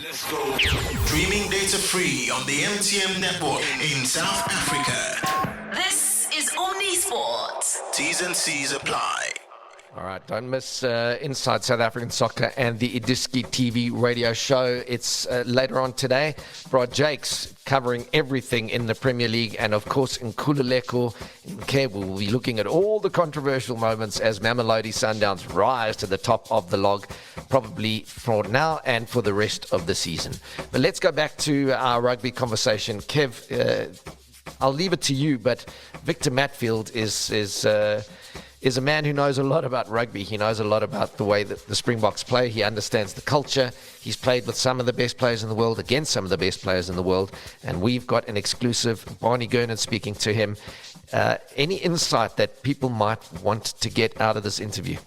Let's go. Streaming data free on the MTN network in South Africa. This is Omnisport. T's and C's apply. All right, don't miss Inside South African Soccer and the Idiski TV radio show. It's later on today. Brad Jakes covering everything in the Premier League, and of course in Kululeko in Cape, we'll be looking at all the controversial moments as Mamelodi Sundowns rise to the top of the log, probably for now and for the rest of the season. But let's go back to our rugby conversation. Kev, I'll leave it to you, but Victor Matfield is a man who knows a lot about rugby. He knows a lot about the way that the Springboks play. He understands the culture. He's played with some of the best players in the world, against some of the best players in the world. And we've got an exclusive, Barney Gurnan speaking to him. Any insight that people might want to get out of this interview?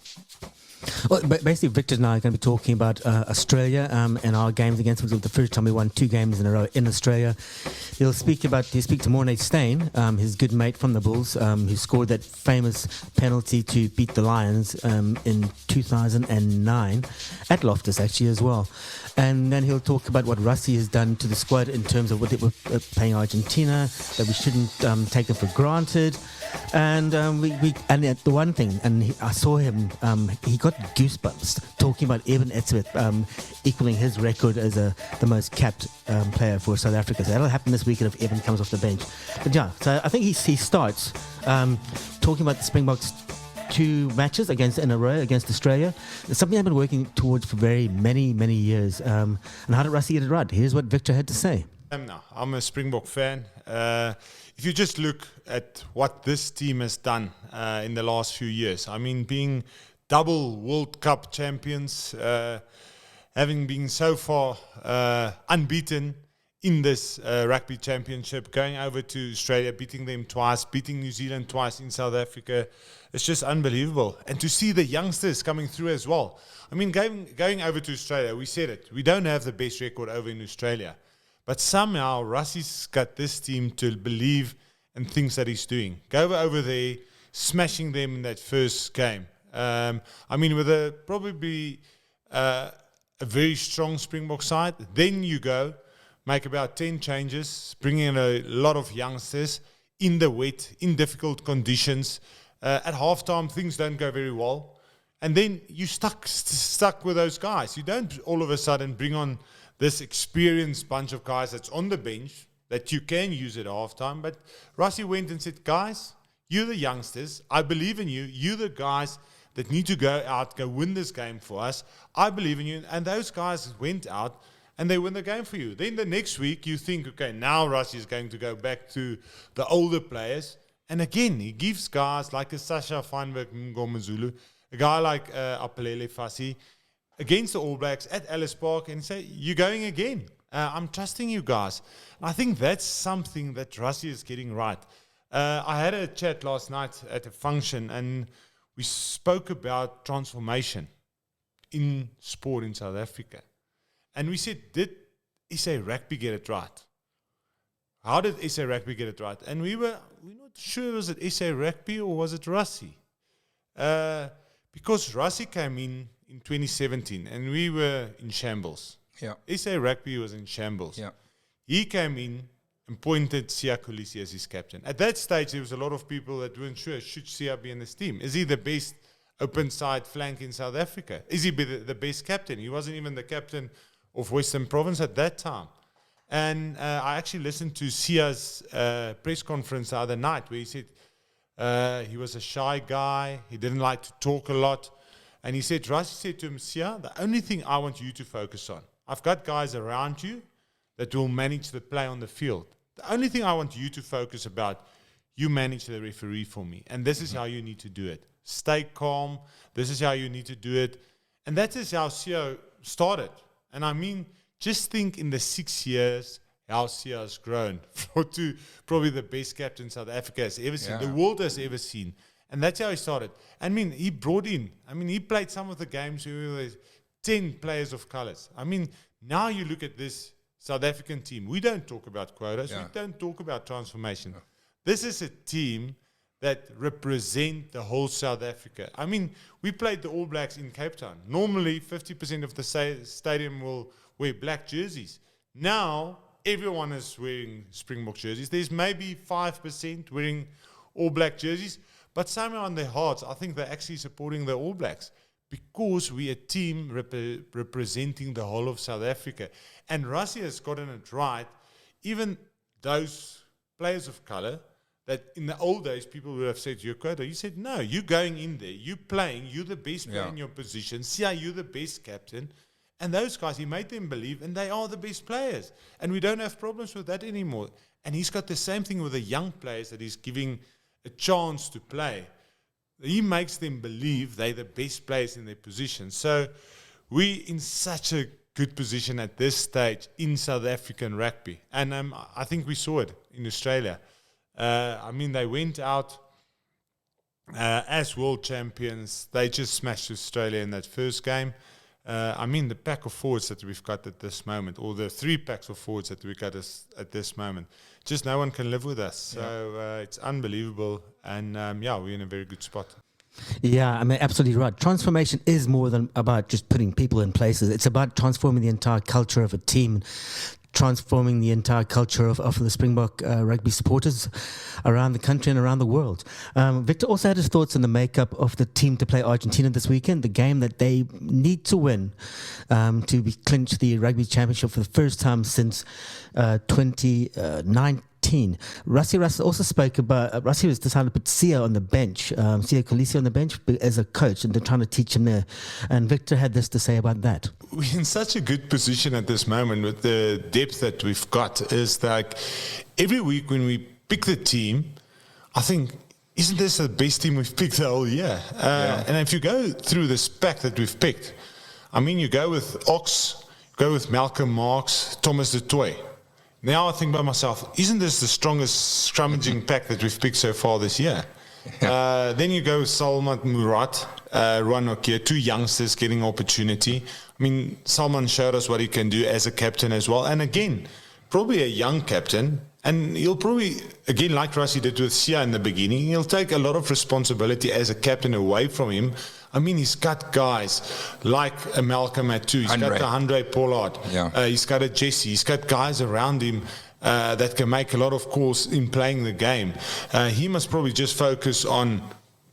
Well, basically, Victor and I are going to be talking about Australia and our games against them. It was the first time we won 2 games in a row in Australia. He'll speak to Morne Steyn, his good mate from the Bulls, who scored that famous penalty to beat the Lions in 2009 at Loftus, actually, as well. And then he'll talk about what Rassie has done to the squad in terms of what they were playing Argentina, that we shouldn't take them for granted. And the one thing, I saw him, he got goosebumps talking about Eben Etzebeth equaling his record as the most capped player for South Africa. So that'll happen this weekend if Eben comes off the bench. But yeah, so I think he starts talking about the Springboks 2 matches in a row against Australia. It's something I've been working towards for very many, many years. And how did Rassie get it right? Here's what Victor had to say. I'm a Springbok fan. If you just look at what this team has done in the last few years, I mean, being double World Cup champions, having been so far unbeaten in this rugby championship, going over to Australia, beating them twice, beating New Zealand twice in South Africa, it's just unbelievable. And to see the youngsters coming through as well. I mean, going over to Australia, we said it, we don't have the best record over in Australia. But somehow, Rassie's got this team to believe in things that he's doing. Go over there, smashing them in that first game. I mean, with probably a very strong Springbok side, then you go, make about 10 changes, bring in a lot of youngsters in the wet, in difficult conditions. At halftime, things don't go very well. And then you're stuck with those guys. You don't all of a sudden bring on this experienced bunch of guys that's on the bench that you can use at halftime. But Rassie went and said, guys, you're the youngsters. I believe in you. You're the guys that need to go out, go win this game for us. I believe in you. And those guys went out and they win the game for you. Then the next week you think, okay, now Rassie is going to go back to the older players. And again, he gives guys like a Sasha Feinberg Ngomazulu, a guy like Apelele Fassi, against the All Blacks at Ellis Park and say, you're going again. I'm trusting you guys. And I think that's something that Rassie is getting right. I had a chat last night at a function and we spoke about transformation in sport in South Africa. And we said, did SA Rugby get it right? How did SA Rugby get it right? And we're not sure, was it SA Rugby or was it Rassie? Because Rassie came in 2017 and we were in shambles. Yeah. SA Rugby was in shambles. Yeah. He came in and appointed Siya Kolisi as his captain. At that stage, there was a lot of people that weren't sure, should Siya be in this team? Is he the best open side flank in South Africa? Is he the best captain? He wasn't even the captain of Western Province at that time. And I actually listened to Siya's press conference the other night where he said he was a shy guy. He didn't like to talk a lot. And he said, Rassie said to him, Siya, the only thing I want you to focus on, I've got guys around you that will manage the play on the field. The only thing I want you to focus about, you manage the referee for me. And this is how you need to do it. Stay calm. This is how you need to do it. And that is how Siya started. And I mean, just think in the 6 years how Siya has grown to probably the best captain South Africa has ever seen, the world has ever seen. And that's how he started. I mean, he brought in, he played some of the games where there were 10 players of colours. I mean, now you look at this South African team. We don't talk about quotas. We don't talk about transformation. This is a team that represent the whole South Africa. I mean, we played the All Blacks in Cape Town. Normally, 50% of the stadium will wear black jerseys. Now, everyone is wearing Springbok jerseys. There's maybe 5% wearing all black jerseys, but somehow in their hearts, I think they're actually supporting the All Blacks because we're a team representing the whole of South Africa. And Rassie has gotten it right. Even those players of colour, that in the old days, people would have said, you're quota. You said, no, you're going in there. You're playing. You're the best player in your position. Siya, you're the best captain. And those guys, he made them believe, and they are the best players. And we don't have problems with that anymore. And he's got the same thing with the young players that he's giving a chance to play. He makes them believe they're the best players in their position. So we're in such a good position at this stage in South African rugby. And I think we saw it in Australia. They went out as world champions. They just smashed Australia in that first game. The pack of forwards that we've got at this moment, or the 3 packs of forwards that we got at this moment, just no one can live with us. So it's unbelievable. And we're in a very good spot. Yeah, absolutely right. Transformation is more than about just putting people in places. It's about transforming the entire culture of a team, transforming the entire culture of the Springbok rugby supporters around the country and around the world. Victor also had his thoughts on the makeup of the team to play Argentina this weekend, the game that they need to win to clinch the rugby championship for the first time since 2019. Rassie Erasmus also spoke about Rassie was decided to put Siya on the bench, Siya Kolisi on the bench as a coach, and they're trying to teach him there. And Victor had this to say about that. We're in such a good position at this moment with the depth that we've got. Is like every week when we pick the team, I think, isn't this the best team we've picked the whole year? And if you go through this pack that we've picked, you go with Ox, go with Malcolm Marx, Thomas du Toit. Now I think by myself, isn't this the strongest scrummaging pack that we've picked so far this year? Then you go with Salman Murat, Ruan Okia, 2 youngsters getting opportunity. Salman showed us what he can do as a captain as well. And again, probably a young captain. And he'll probably, again, like Rassie did with Siya in the beginning, he'll take a lot of responsibility as a captain away from him. He's got guys like a Malcolm at 2. He's got the Andre Pollard. He's got a Jesse. He's got guys around him that can make a lot of calls in playing the game. He must probably just focus on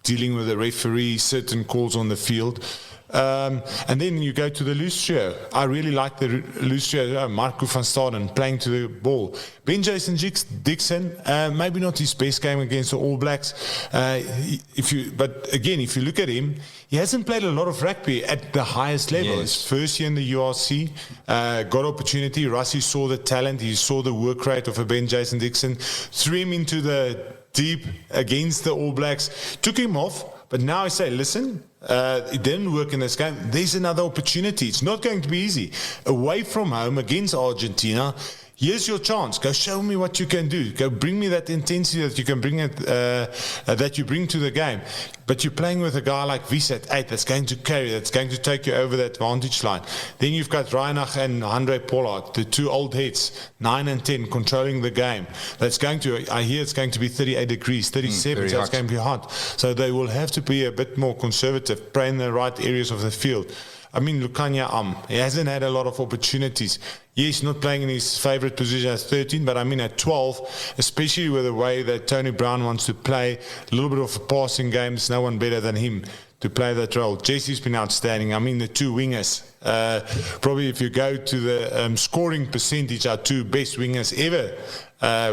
dealing with the referee, certain calls on the field. And then you go to the loose trio. I really like the loose trio. Marco van Staden playing to the ball. Ben Jason Dixon, maybe not his best game against the All Blacks. But again, if you look at him, he hasn't played a lot of rugby at the highest level. Yes. His first year in the URC, got opportunity. Rassie saw the talent. He saw the work rate of a Ben Jason Dixon. Threw him into the deep against the All Blacks. Took him off. But now I say, listen, it didn't work in this game. There's another opportunity. It's not going to be easy. Away from home against Argentina, here's your chance. Go show me what you can do. Go bring me that intensity that you can bring that you bring to the game. But you're playing with a guy like Wies at 8 that's going to carry, that's going to take you over that vantage line. Then you've got Reinach and Andre Pollard, the 2 old heads, 9 and 10, controlling the game. I hear it's going to be 38 degrees, 37, so it's going to be hot. So they will have to be a bit more conservative, play in the right areas of the field. Lukanya he hasn't had a lot of opportunities. Yes, not playing in his favourite position at 13, but at 12, especially with the way that Tony Brown wants to play, a little bit of a passing game, there's no one better than him to play that role. Jesse's been outstanding. The 2 wingers, probably if you go to the scoring percentage, our 2 best wingers ever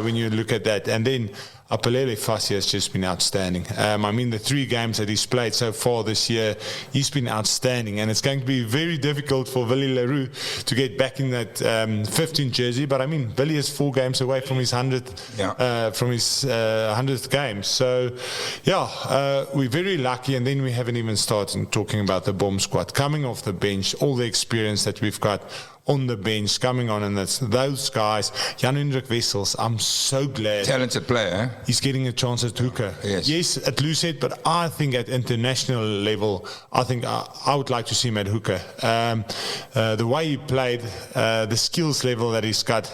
when you look at that. And then Apelele Fassi has just been outstanding. The 3 games that he's played so far this year, he's been outstanding. And it's going to be very difficult for Willie Leroux to get back in that 15 jersey. But Willie is 4 games away from his 100th game. So, we're very lucky. And then we haven't even started talking about the bomb squad. Coming off the bench, all the experience that we've got on the bench, coming on, and that's those guys. Jan-Hendrik Wessels, I'm so glad. Talented player, eh? He's getting a chance at hooker. Yes, at loosehead, but I think at international level, I would like to see him at hooker. The way he played, the skills level that he's got,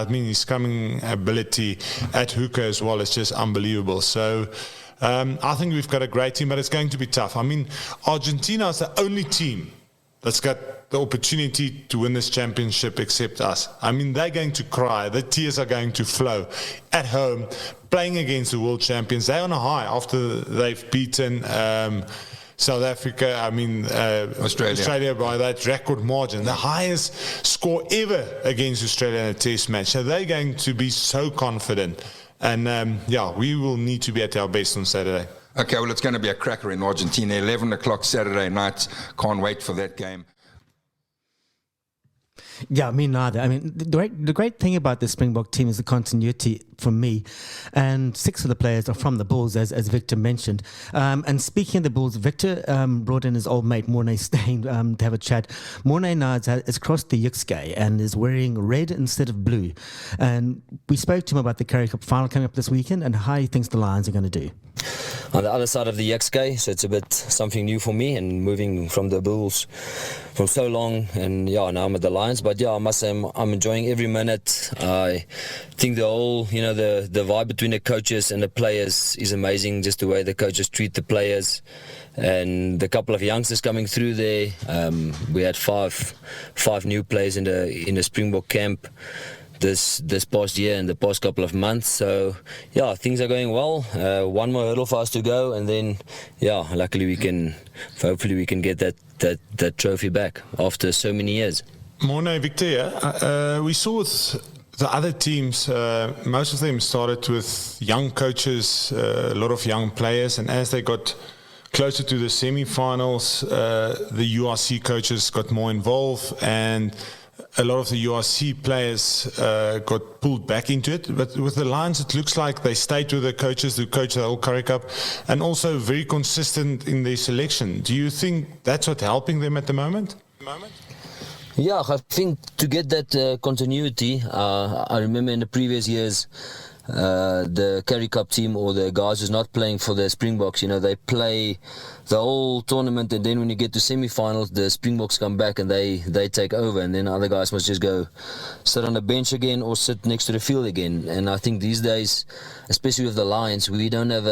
his coming ability at hooker as well is just unbelievable. So I think we've got a great team, but it's going to be tough. Argentina is the only team that's got the opportunity to win this championship except us. I mean, they're going to cry. The tears are going to flow at home, playing against the world champions. They're on a high after they've beaten South Africa, Australia by that record margin, the highest score ever against Australia in a test match. So they're going to be so confident. And we will need to be at our best on Saturday. Okay, well, it's going to be a cracker in Argentina, 11 o'clock Saturday night. Can't wait for that game. Yeah, me neither. I mean, the great thing about the Springbok team is the continuity for me. And 6 of the players are from the Bulls, as Victor mentioned. And speaking of the Bulls, Victor brought in his old mate, Morne Steyn, to have a chat. Morne now has crossed the Yukskay and is wearing red instead of blue. And we spoke to him about the Currie Cup final coming up this weekend and how he thinks the Lions are going to do. On the other side of the Yukskay, so it's a bit something new for me, and moving from the Bulls from so long, and now I'm at the Lions. But I must say I'm enjoying every minute. I think the whole, the vibe between the coaches and the players is amazing. Just the way the coaches treat the players, and the couple of youngsters coming through there. We had five new players in the Springbok camp this past year and the past couple of months. So things are going well. One more hurdle for us to go, and then luckily hopefully we can get that trophy back after so many years. Morne, Victor, we saw with the other teams, most of them started with young coaches, a lot of young players, and as they got closer to the semi-finals, the URC coaches got more involved, and a lot of the URC players got pulled back into it. But with the Lions, it looks like they stayed with the coaches who coach the whole Currie Cup, and also very consistent in their selection. Do you think that's what's helping them at the moment? Yeah, I think to get that continuity, I remember in the previous years, the Currie Cup team or the guys who's not playing for the Springboks, they play the whole tournament, and then when you get to semi-finals, the Springboks come back and they take over, and then other guys must just go sit on the bench again or sit next to the field again. And I think these days, especially with the Lions, we don't have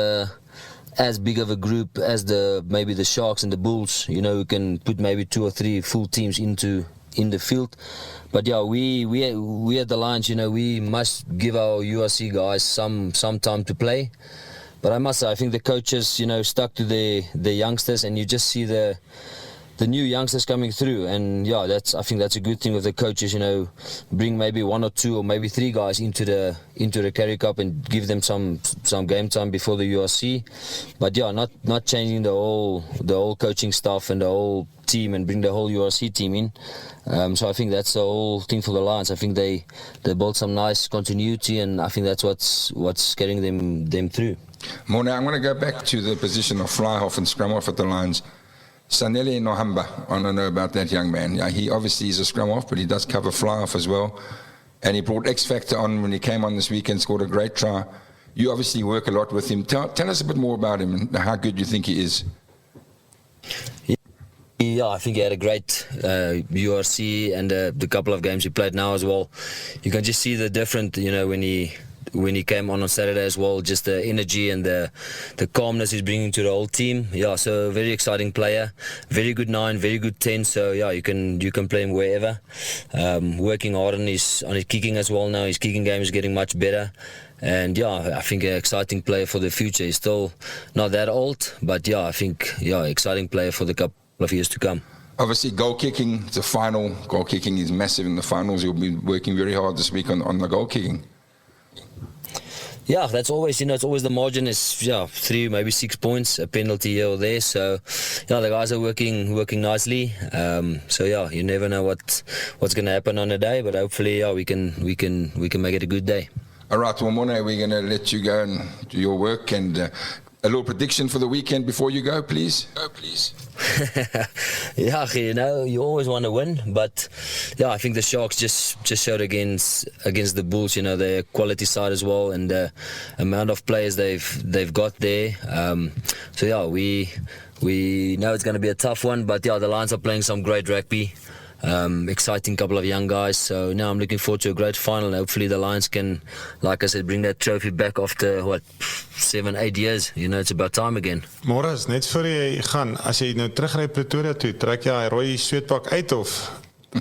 as big of a group as maybe the Sharks and the Bulls. We can put maybe 2 or 3 full teams in the field. But we at the Lions, we must give our URC guys some time to play. But I must say, I think the coaches, stuck to the youngsters, and you just see the new youngsters coming through. And I think that's a good thing with the coaches, bring maybe 1 or 2 or maybe 3 guys into the Currie Cup and give them some game time before the URC. But not changing the whole coaching staff and the whole team and bring the whole URC team in. So I think that's the whole thing for the Lions. I think they built some nice continuity, and I think that's what's getting them through. Morne, I'm going to go back to the position of fly-half and scrum-half at the Lions. Sanele Nohamba, I don't know about that young man. He obviously is a scrum-half, but he does cover fly-half as well. And he brought X-Factor on when he came on this weekend, scored a great try. You obviously work a lot with him. Tell us a bit more about him and how good you think he is. Yeah, I think he had a great URC and the couple of games he played now as well. You can just see the difference, when he came on Saturday as well, just the energy and the calmness he's bringing to the whole team. So a very exciting player, very good 9, very good 10. So you can play him wherever. Working hard on his kicking as well now. His kicking game is getting much better. And I think an exciting player for the future. He's still not that old, but I think exciting player for the couple of years to come. Obviously, goal kicking, it's a final. Goal kicking is massive in the finals. You'll be working very hard this week on the goal kicking. Yeah, that's always, it's always the margin is 3, maybe 6 points, a penalty here or there. So, the guys are working nicely. You never know what's going to happen on a day, but hopefully, we can make it a good day. All right, well, Morne, we're going to let you go and do your work, and a little prediction for the weekend before you go, please. You always want to win, but I think the Sharks just showed against the Bulls, their quality side as well, and the amount of players they've got there. We know it's going to be a tough one, but the Lions are playing some great rugby. exciting couple of young guys. So now I'm looking forward to a great final. Hopefully the Lions can, like I said, bring that trophy back after 7-8 years. It's about time again. Morris, net voor jy gaan, as jy nou terugry Pretoria toe, trek jy hy rooi sweetpak uit of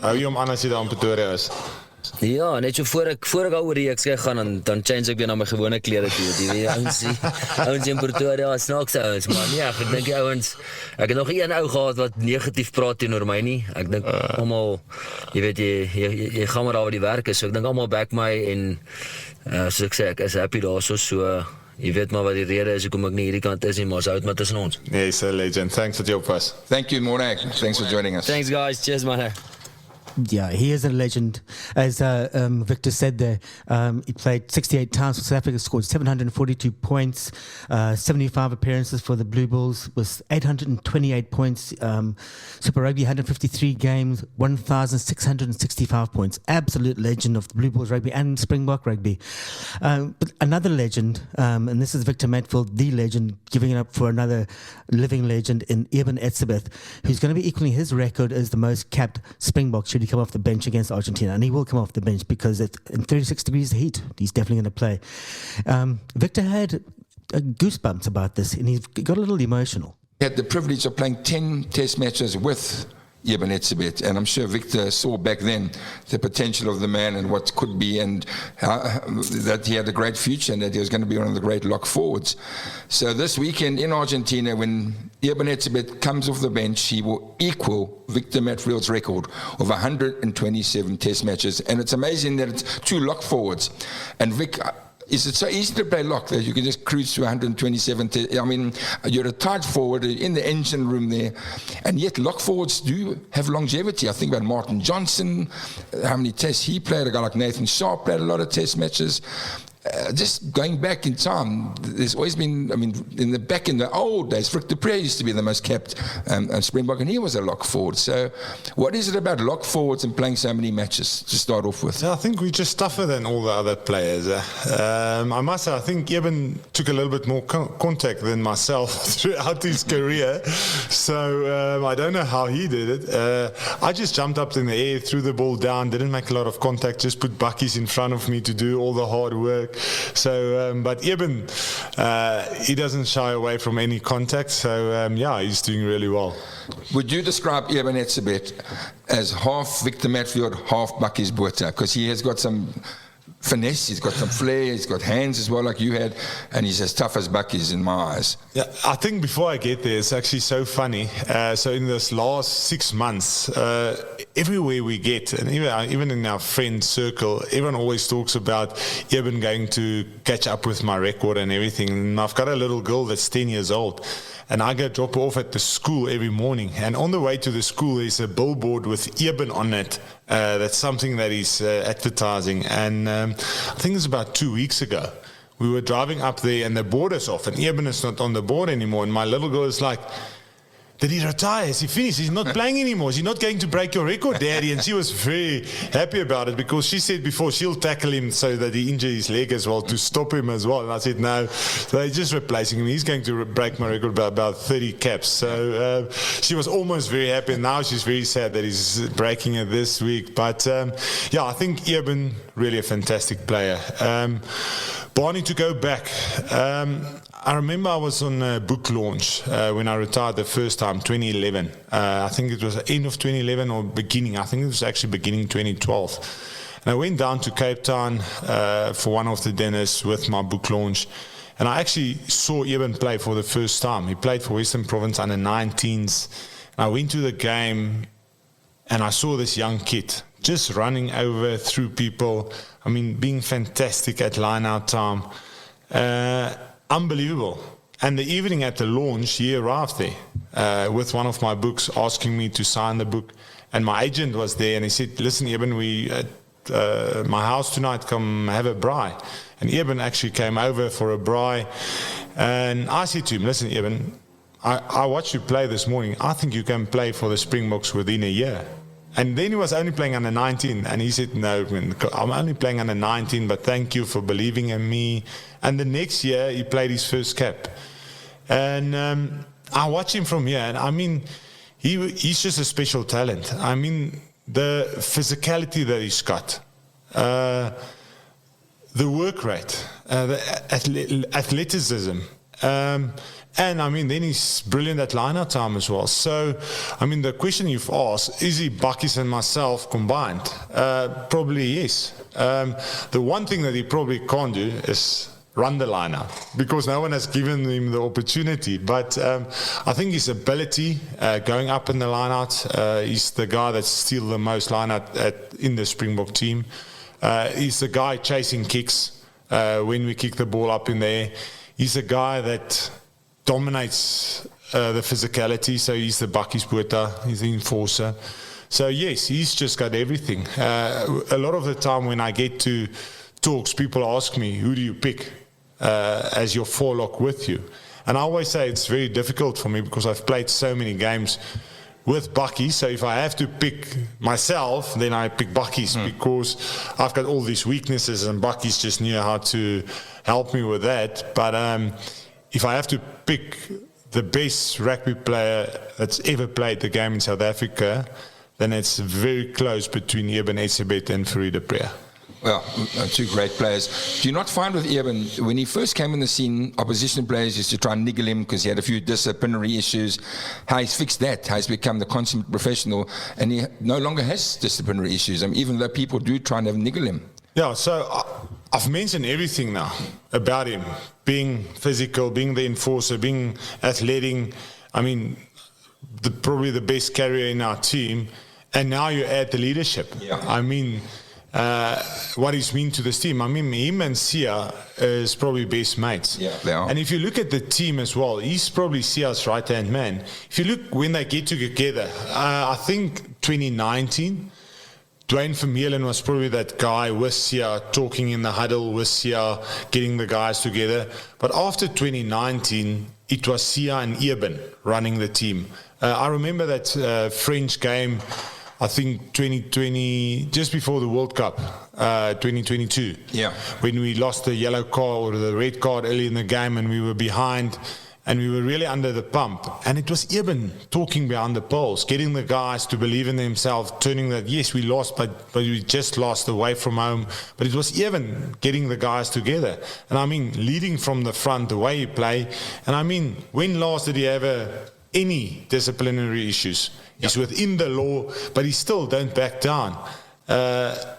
hou jy hom aan as jy daar in Pretoria is? Ja, net so voor ek al oor die reeks gaan, dan change ek weer na my gewone klere toe. Die ouens in Pretoria, snaakse ouens, maar nee, ek dink die ouens, ek het nog een ou gehad wat negatief praat teenoor my nie. Ek dink almal, jy weet, jy gaan maar daar waar die werk is, so ek dink almal back my en soos ek sê, ek is happy daarso, so jy weet maar wat die rede is hoekom ek nie hierdie kant is nie, maar ons hou dit maar tussen ons. Yes, a legend. Thanks for your pass. Thank you, Morne. Thanks for joining us. Thanks guys, cheers man. Yeah, he is a legend. As Victor said there, he played 68 times for South Africa, scored 742 points, 75 appearances for the Blue Bulls, with 828 points. Super Rugby, 153 games, 1,665 points. Absolute legend of the Blue Bulls Rugby and Springbok Rugby. But another legend, and this is Victor Matfield, the legend, giving it up for another living legend in Eben Etzebeth, who's going to be equaling his record as the most capped Springbok should he come off the bench against Argentina. And he will come off the bench because in 36 degrees heat, he's definitely going to play. Victor had goosebumps about this, and he got a little emotional. He had the privilege of playing 10 test matches with Eben Etzebeth, and I'm sure Victor saw back then the potential of the man and what could be, and that he had a great future and that he was going to be one of the great lock forwards. So this weekend in Argentina, when Eben Etzebeth comes off the bench, he will equal Victor Matfield's record of 127 test matches, and it's amazing that it's 2 lock forwards, and Vic. Is it so easy to play lock that you can just cruise to 127? I mean, you're a tight forward in the engine room there, and yet lock forwards do have longevity. I think about Martin Johnson, how many tests he played. A guy like Nathan Sharp played a lot of test matches. Just going back in time, there's always been, I mean, in the old days, Rick Dupree used to be the most kept Springbok, and he was a lock forward. So what is it about lock forwards and playing so many matches to start off with? Yeah, I think we're just tougher than all the other players. I must say, I think Eben took a little bit more contact than myself throughout his career. So I don't know how he did it. I just jumped up in the air, threw the ball down, didn't make a lot of contact, just put buckies in front of me to do all the hard work. So, but Eben, he doesn't shy away from any contact. So, yeah, he's doing really well. Would you describe Eben Etzebeth as half Victor Matfield, half Bakkies Botha? Because he has got some finesse, he's got some flair, he's got hands as well like you had, and he's as tough as Bakkies in my eyes. Yeah, I think before I get there, it's actually so funny. So in this last 6 months, everywhere we get, and even in our friend circle, everyone always talks about Eben going to catch up with my record and everything. And I've got a little girl that's 10 years old, and I go drop her off at the school every morning. And on the way to the school, there's a billboard with Eben on it. That's something that he's advertising. And I think it's about 2 weeks ago. We were driving up there and the board is off and Eben is not on the board anymore. And my little girl is like, did he retire? Is he finished? He's not playing anymore. Is he not going to break your record, Daddy? And she was very happy about it because she said before she'll tackle him so that he injures his leg as well to stop him as well. And I said, no, they're just replacing him. He's going to break my record by about 30 caps. So she was almost very happy. And now she's very sad that he's breaking it this week. But yeah, I think Eben, really a fantastic player. Barney, to go back, I remember I was on a book launch when I retired the first time, 2011. I think it was the end of 2011 or beginning. I think it was actually beginning 2012. And I went down to Cape Town for one of the dinners with my book launch. And I actually saw Eben play for the first time. He played for Western Province under 19s. And I went to the game and I saw this young kid just running over through people. I mean, being fantastic at line-out time. Unbelievable. And the evening at the launch, he arrived there with one of my books, asking me to sign the book. And my agent was there, and he said, listen, Eben, we at my house tonight, come have a braai. And Eben actually came over for a braai. And I said to him, listen, Eben, I watched you play this morning. I think you can play for the Springboks within a year. And then he was only playing under 19, and he said, no, I'm only playing under 19, but thank you for believing in me. And the next year, he played his first cap. And I watched him from here, and I mean, he's just a special talent. I mean, the physicality that he's got, the work rate, the athleticism, and I mean, then he's brilliant at line-out time as well. So, I mean, the question you've asked, is he Bakkies and myself combined? Probably yes. The one thing that he probably can't do is run the line-out, because no one has given him the opportunity. But I think his ability going up in the line-out, he's the guy that's still the most line-out in the Springbok team. He's the guy chasing kicks when we kick the ball up in the air. He's a guy that dominates the physicality, so he's the Bakkies Botha, he's the enforcer. So yes, he's just got everything. A lot of the time when I get to talks, people ask me, who do you pick as your forelock with you? And I always say it's very difficult for me because I've played so many games with Bakkies. So if I have to pick myself, then I pick Bakkies because I've got all these weaknesses and Bakkies just knew how to help me with that. But if I have to pick the best rugby player that's ever played the game in South Africa, then it's very close between Eben Etzebeth and Farida Preya. Well, two great players. Do you not find with Eben, when he first came in the scene, opposition players used to try and niggle him because he had a few disciplinary issues, how he's fixed that, how he's become the consummate professional, and he no longer has disciplinary issues, I mean, even though people do try and niggle him? Yeah, so I've mentioned everything now about him, being physical, being the enforcer, being athletic. I mean, probably the best carrier in our team, and now you add the leadership. Yeah. I mean, what he's mean to this team. I mean, him and Siya is probably best mates. Yeah, they are. And if you look at the team as well, he's probably Siya's right-hand man. If you look when they get together, I think 2019, Dwayne Vermeulen was probably that guy with Siya, talking in the huddle with Siya, getting the guys together. But after 2019, it was Siya and Eben running the team. I remember that French game, I think 2020, just before the World Cup, 2022. Yeah. When we lost the yellow card or the red card early in the game and we were behind and we were really under the pump. And it was Eben talking behind the poles, getting the guys to believe in themselves, turning that, yes, we lost, but we just lost away from home. But it was Eben getting the guys together. And I mean, leading from the front, the way he played. And I mean, when last did he have any disciplinary issues? He's within the law, but he still don't back down.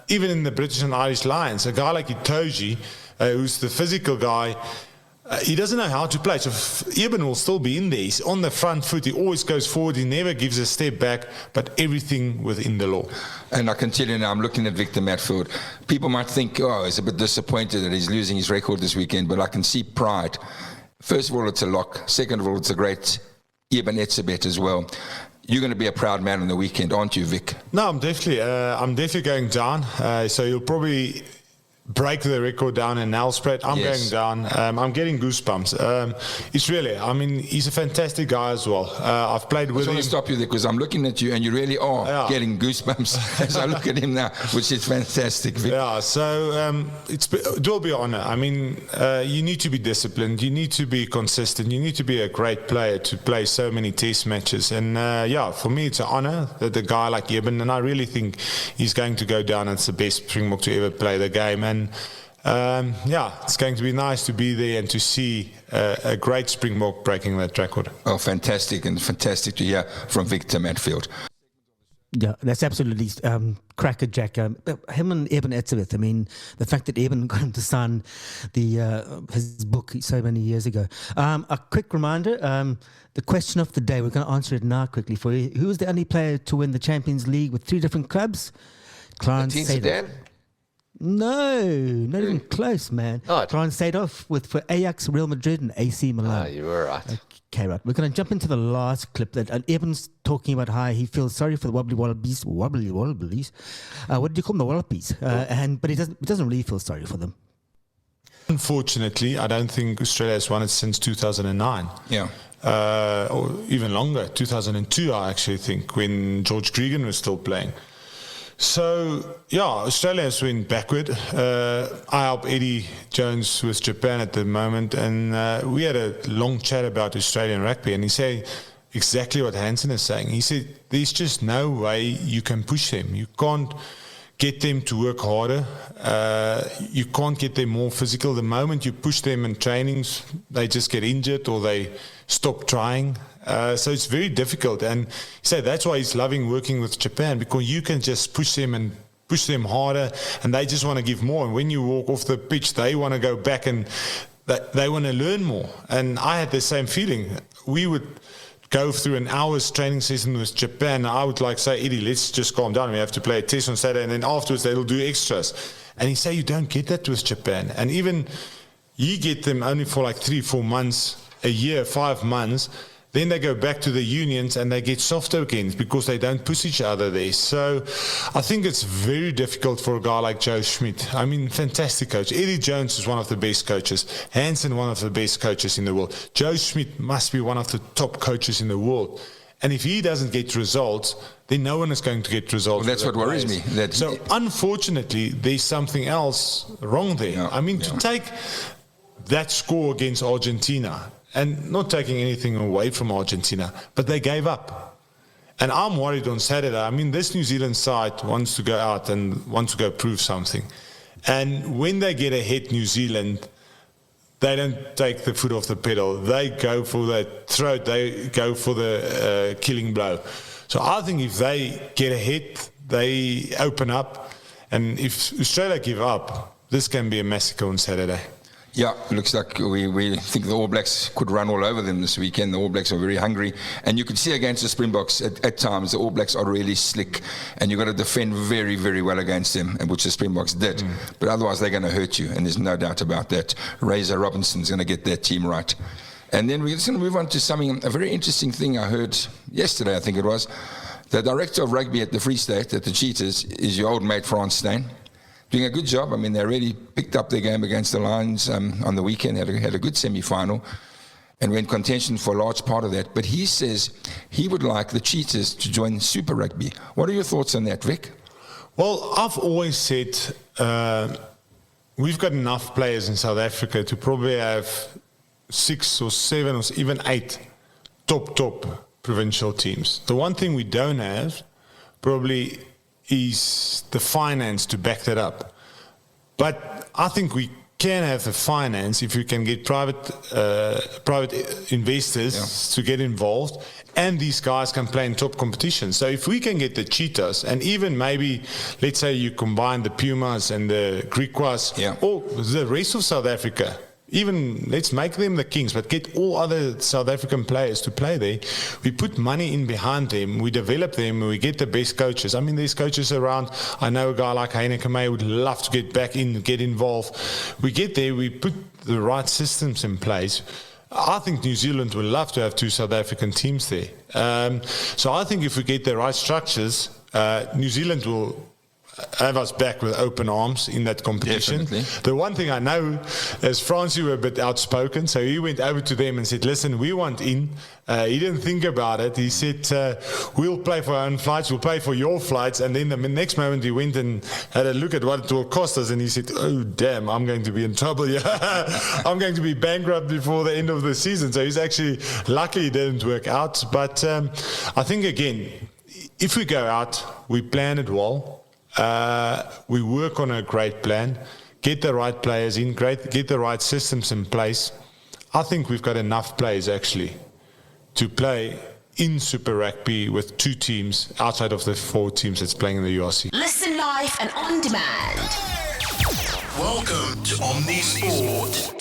Even in the British and Irish Lions, a guy like Itoji, who's the physical guy, he doesn't know how to play. So Eben will still be in there. He's on the front foot. He always goes forward. He never gives a step back, but everything within the law. And I can tell you now, I'm looking at Victor Matfield. People might think, oh, he's a bit disappointed that he's losing his record this weekend, but I can see pride. First of all, it's a lock. Second of all, it's a great Eben Etzebeth as well. You're going to be a proud man on the weekend, aren't you, Vic? No, I'm definitely going down. So you'll probably break the record down in nail spread. I'm going down. I'm getting goosebumps. It's really, I mean, he's a fantastic guy as well. I've played with him. I just want to stop you there because I'm looking at you and you really are getting goosebumps as I look at him now, which is fantastic, Vic. Yeah, so it will be an honor. I mean, you need to be disciplined. You need to be consistent. You need to be a great player to play so many test matches. And for me, it's an honor that a guy like Eben, and I really think he's going to go down as the best Springbok to ever play the game. And it's going to be nice to be there and to see a great Springbok breaking that record. Oh, fantastic, and fantastic to hear from Victor Matfield. Yeah, that's absolutely crackerjack. Him and Eben Etzebeth, I mean, the fact that Eben got him to sign his book so many years ago. A quick reminder, the question of the day, we're going to answer it now quickly for you. Who was the only player to win the Champions League with 3 different clubs? Clarence Seedorf. No, not even close, man. Clarence Seedorf for Ajax, Real Madrid, and AC Milan. You were right. Okay, right. We're going to jump into the last clip that Eben's talking about how he feels sorry for the Wallabies. Wobbly Wallabies. What do you call them? The Wallabies. But he doesn't really feel sorry for them. Unfortunately, I don't think Australia has won it since 2009. Yeah. Or even longer, 2002, I actually think, when George Gregan was still playing. So, Australia has went backward. I help Eddie Jones with Japan at the moment, and we had a long chat about Australian rugby, and he said, exactly what Hansen is saying. He said, there's just no way you can push them. You can't get them to work harder. You can't get them more physical. The moment you push them in trainings, they just get injured or they stop trying. So it's very difficult. And he said that's why he's loving working with Japan, because you can just push them and push them harder, and they just want to give more. And when you walk off the pitch, they want to go back and they want to learn more. And I had the same feeling. We would go through an hour's training session with Japan. I would like say, Eddie, let's just calm down. We have to play a test on Saturday, and then afterwards they'll do extras. And he say you don't get that with Japan. And even you get them only for like 3-4 months, a year, 5 months. Then they go back to the unions and they get softer again because they don't push each other there. So I think it's very difficult for a guy like Joe Schmidt. I mean, fantastic coach. Eddie Jones is one of the best coaches. Hansen, one of the best coaches in the world. Joe Schmidt must be one of the top coaches in the world. And if he doesn't get results, then no one is going to get results. Well, that's what worries me. So unfortunately, there's something else wrong there. Yeah, I mean, to take that score against Argentina, and not taking anything away from Argentina, but they gave up. And I'm worried on Saturday. I mean, this New Zealand side wants to go out and wants to go prove something. And when they get ahead, New Zealand, they don't take the foot off the pedal. They go for the throat. They go for the killing blow. So I think if they get ahead, they open up. And if Australia give up, this can be a massacre on Saturday. Yeah, looks like we think the All Blacks could run all over them this weekend. The All Blacks are very hungry. And you can see against the Springboks at times, the All Blacks are really slick. And you've got to defend very, very well against them, which the Springboks did. But otherwise, they're going to hurt you. And there's no doubt about that. Razor Robinson's going to get their team right. And then we're just going to move on to something, a very interesting thing I heard yesterday, I think it was. The director of rugby at the Free State, at the Cheetahs, is your old mate, Morne Steyn. Doing a good job. I mean, they really picked up their game against the Lions on the weekend, had a good semi-final, and were in contention for a large part of that. But he says he would like the Cheetahs to join Super Rugby. What are your thoughts on that, Vic? Well, I've always said we've got enough players in South Africa to probably have 6 or 7 or even 8 top provincial teams. The one thing we don't have probably is the finance to back that up. But I think we can have the finance if we can get private investors to get involved, and these guys can play in top competitions. So if we can get the Cheetahs, and even maybe, let's say you combine the Pumas and the Griquas, or the rest of South Africa, even let's make them the Kings, but get all other South African players to play there. We put money in behind them, we develop them, we get the best coaches. I mean, there's coaches around. I know a guy like Heineke May would love to get back in, get involved. We get there, we put the right systems in place. I think New Zealand would love to have 2 South African teams there. So I think if we get the right structures, New Zealand will have us back with open arms in that competition. Definitely. The one thing I know is Francie were a bit outspoken, so he went over to them and said, listen, we want in. He didn't think about it. He said, we'll pay for our own flights, we'll pay for your flights. And then the next moment he went and had a look at what it will cost us, and he said, oh, damn, I'm going to be in trouble here. I'm going to be bankrupt before the end of the season. So he's actually lucky it didn't work out. But I think, again, if we go out, we plan it well. We work on a great plan, get the right players in, get the right systems in place. I think we've got enough players actually to play in Super Rugby with 2 teams outside of the 4 teams that's playing in the URC. Listen live and on demand. Welcome to Omni Sport.